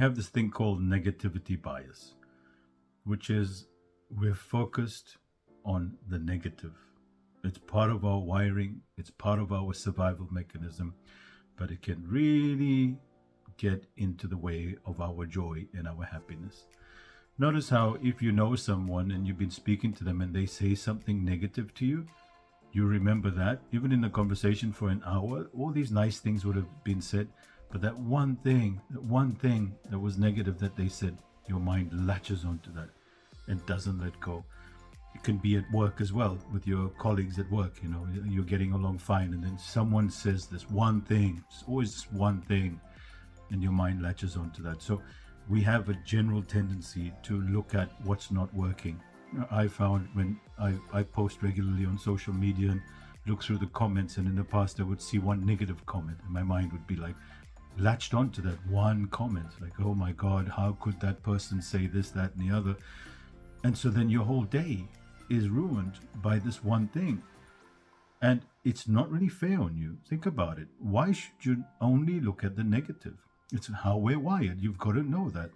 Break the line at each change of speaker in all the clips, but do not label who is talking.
have this thing called negativity bias, which is we're focused on the negative. It's part of our wiring, it's part of our survival mechanism, but it can really get into the way of our joy and our happiness. Notice how if you know someone and you've been speaking to them and they say something negative to you, you remember that. Even in a conversation for an hour, all these nice things would have been said, but that one thing that was negative that they said, your mind latches onto that and doesn't let go. It can be at work as well, with your colleagues at work. You're getting along fine, and then someone says this one thing. It's always this one thing, and your mind latches onto that. So we have a general tendency to look at what's not working. I found when I post regularly on social media and look through the comments, and in the past I would see one negative comment and my mind would be like latched onto that one comment, like, oh my God, how could that person say this, that, and the other? And so then your whole day is ruined by this one thing. And it's not really fair on you. Think about it. Why should you only look at the negative? It's how we're wired. You've got to know that.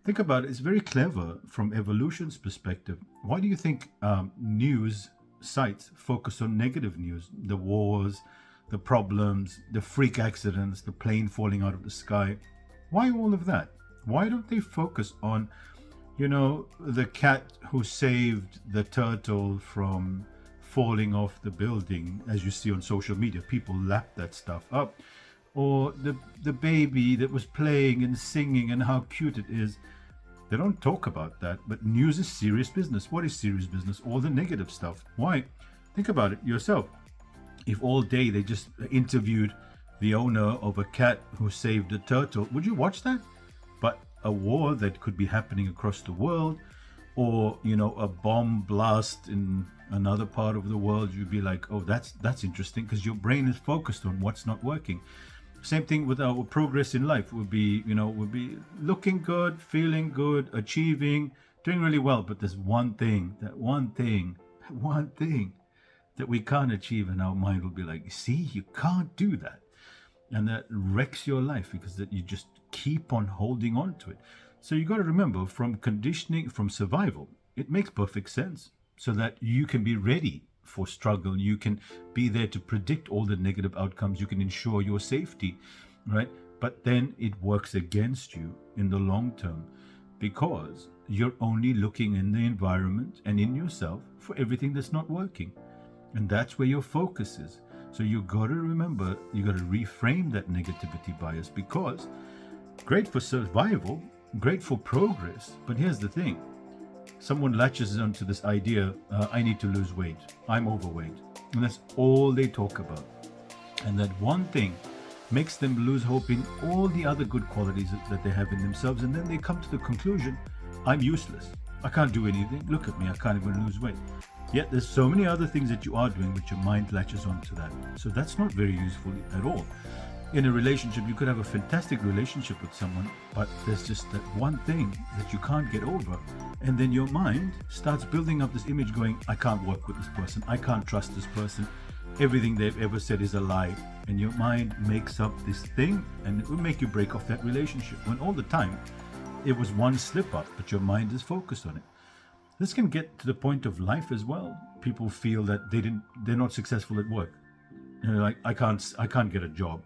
Think about it. It's very clever from evolution's perspective. Why do you think news sites focus on negative news? The wars, the problems, the freak accidents, the plane falling out of the sky. Why all of that? Why don't they focus on, the cat who saved the turtle from falling off the building, as you see on social media? People lap that stuff up. Or the baby that was playing and singing and how cute it is. They don't talk about that, but news is serious business. What is serious business? All the negative stuff. Why? Think about it yourself. If all day they just interviewed the owner of a cat who saved a turtle, would you watch that? But a war that could be happening across the world, or a bomb blast in another part of the world, you'd be like, oh, that's interesting, because your brain is focused on what's not working. Same thing with our progress in life. We'll be looking good, feeling good, achieving, doing really well. But there's one thing that we can't achieve, and our mind will be like, see, you can't do that. And that wrecks your life, because that you just keep on holding on to it. So you got to remember, from conditioning, from survival, it makes perfect sense, so that you can be ready for struggle. You can be there to predict all the negative outcomes. You can ensure your safety, right? But then it works against you in the long term, because you're only looking in the environment and in yourself for everything that's not working. And that's where your focus is. So you got to remember, you got to reframe that negativity bias, because great for survival, great for progress. But here's the thing. Someone latches onto this idea, I need to lose weight, I'm overweight. And that's all they talk about. And that one thing makes them lose hope in all the other good qualities that they have in themselves. And then they come to the conclusion, I'm useless. I can't do anything. Look at me, I can't even lose weight. Yet there's so many other things that you are doing, but your mind latches onto that. So that's not very useful at all. In a relationship, you could have a fantastic relationship with someone, but there's just that one thing that you can't get over. And then your mind starts building up this image going, I can't work with this person. I can't trust this person. Everything they've ever said is a lie. And your mind makes up this thing, and it will make you break off that relationship, when all the time it was one slip up, but your mind is focused on it. This can get to the point of life as well. People feel that they're not successful at work. Like, I can't get a job.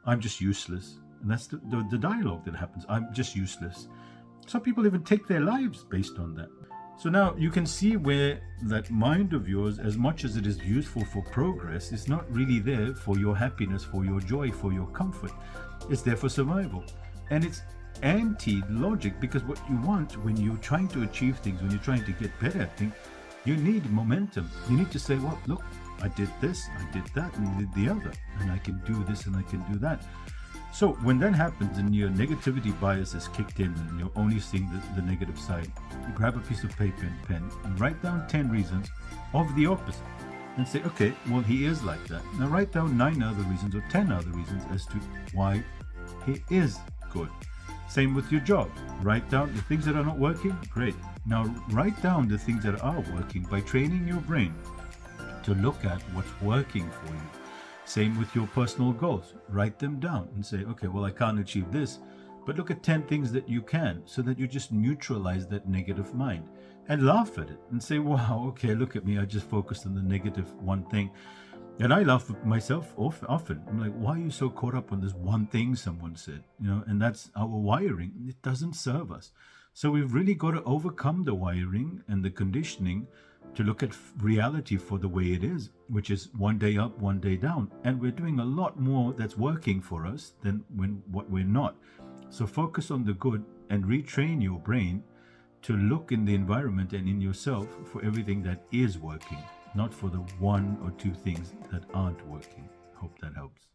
I'm just useless. And that's the dialogue that happens. I'm just useless. Some people even take their lives based on that. So now you can see where that mind of yours, as much as it is useful for progress, is not really there for your happiness, for your joy, for your comfort. It's there for survival. And it's anti-logic, because what you want when you're trying to achieve things, when you're trying to get better at things, you need momentum. You need to say, well, look, I did this, I did that, and I did the other, and I can do this and I can do that. So when that happens and your negativity bias is kicked in and you're only seeing the negative side, grab a piece of paper and pen and write down 10 reasons of the opposite and say, okay, well, he is like that. Now write down 9 other reasons or 10 other reasons as to why he is good. Same with your job. Write down the things that are not working. Great. Now write down the things that are working by training your brain to look at what's working for you. Same with your personal goals. Write them down and say, okay, well, I can't achieve this, but look at 10 things that you can, so that you just neutralize that negative mind and laugh at it and say, wow, okay, look at me. I just focused on the negative one thing. And I laugh at myself often. I'm like, why are you so caught up on this one thing someone said? And that's our wiring. It doesn't serve us. So we've really got to overcome the wiring and the conditioning to look at reality for the way it is, which is one day up, one day down. And we're doing a lot more that's working for us than what we're not. So focus on the good and retrain your brain to look in the environment and in yourself for everything that is working, not for the one or two things that aren't working. Hope that helps.